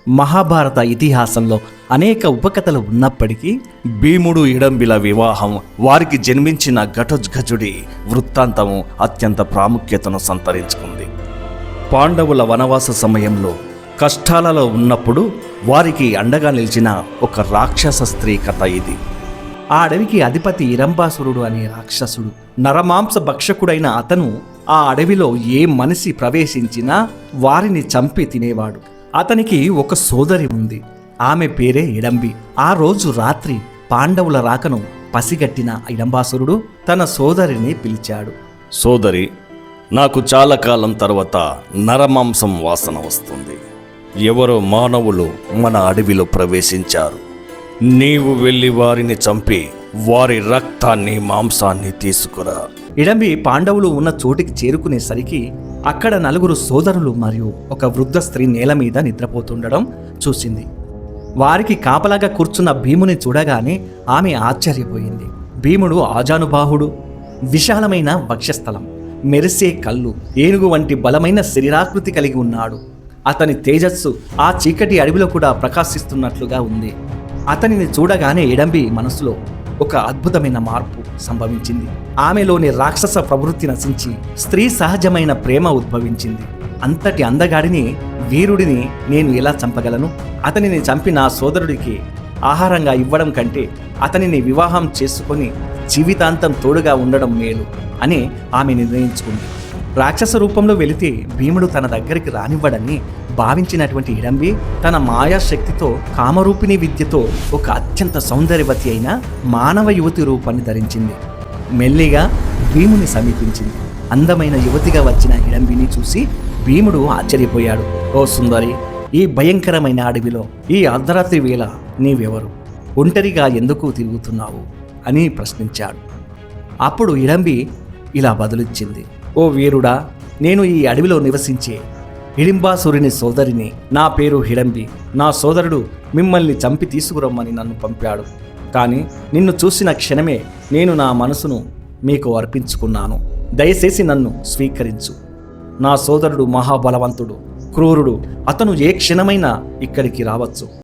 మహాభారత ఇతిహాసంలో అనేక ఉపకథలు ఉన్నప్పటికీ భీముడు ఇడంబిల వివాహం, వారికి జన్మించిన ఘటోత్కచుడి వృత్తాంతము అత్యంత ప్రాముఖ్యతను సంతరించుకుంది. పాండవుల వనవాస సమయంలో కష్టాలలో ఉన్నప్పుడు వారికి అండగా నిలిచిన ఒక రాక్షస స్త్రీ కథ ఇది. ఆ అడవికి అధిపతి ఇరంబాసురుడు అనే రాక్షసుడు. నరమాంస భక్షకుడైన అతను ఆ అడవిలో ఏ మనిషి ప్రవేశించినా వారిని చంపి తినేవాడు. అతనికి ఒక సోదరి ఉంది. ఆమె పేరే ఇడంబి. ఆ రోజు రాత్రి పాండవుల రాకను పసిగట్టిన ఇడంబాసురుడు తన సోదరిని పిలిచాడు. సోదరి, నాకు చాలా కాలం తర్వాత నరమాంసం వాసన వస్తుంది. ఎవరో మానవులు మన అడవిలో ప్రవేశించారు. నీవు వెళ్ళి వారిని చంపి వారి రక్తాన్ని, మాంసాన్ని తీసుకురా. ఇడంబి పాండవులు ఉన్న చోటికి చేరుకునేసరికి అక్కడ నలుగురు సోదరులు మరియు ఒక వృద్ధ స్త్రీ నేల మీద నిద్రపోతుండడం చూసింది. వారికి కాపలాగా కూర్చున్న భీముని చూడగానే ఆమె ఆశ్చర్యపోయింది. భీముడు ఆజానుబాహుడు, విశాలమైన వక్షస్థలం, మెరిసే కళ్ళు, ఏనుగు వంటి బలమైన శరీరాకృతి కలిగి ఉన్నాడు. అతని తేజస్సు ఆ చీకటి అడవిలో కూడా ప్రకాశిస్తున్నట్లుగా ఉంది. అతనిని చూడగానే ఇడంబి మనసులో ఒక అద్భుతమైన మార్పు సంభవించింది. ఆమెలోని రాక్షస ప్రవృత్తి నశించి స్త్రీ సహజమైన ప్రేమ ఉద్భవించింది. అంతటి అందగాడిని, వీరుడిని నేను ఎలా చంపగలను? అతనిని చంపి నా సోదరుడికి ఆహారంగా ఇవ్వడం కంటే అతనిని వివాహం చేసుకొని జీవితాంతం తోడుగా ఉండడం మేలు అని ఆమె నిర్ణయించుకుంది. రాక్షస రూపంలో వెళితే భీముడు తన దగ్గరికి రానివ్వడని భావించినటువంటి ఇడంబి తన మాయాశక్తితో, కామరూపిణి విద్యతో ఒక అత్యంత సౌందర్యవతి అయిన మానవ యువతి రూపాన్ని ధరించింది. మెల్లిగా భీముని సమీపించింది. అందమైన యువతిగా వచ్చిన ఇడంబిని చూసి భీముడు ఆశ్చర్యపోయాడు. ఓ సుందరి, ఈ భయంకరమైన అడవిలో ఈ అర్ధరాత్రి వేళ నీవెవరు? ఒంటరిగా ఎందుకు తిరుగుతున్నావు అని ప్రశ్నించాడు. అప్పుడు ఇడంబి ఇలా బదులిచ్చింది. ఓ వీరుడా, నేను ఈ అడవిలో నివసించే హిడింబాసురుని సోదరిని. నా పేరు హిడంబి. నా సోదరుడు మిమ్మల్ని చంపి తీసుకురమ్మని నన్ను పంపాడు. కానీ నిన్ను చూసిన క్షణమే నేను నా మనసును మీకు అర్పించుకున్నాను. దయచేసి నన్ను స్వీకరించు. నా సోదరుడు మహాబలవంతుడు, క్రూరుడు. అతను ఏ క్షణమైనా ఇక్కడికి రావచ్చు.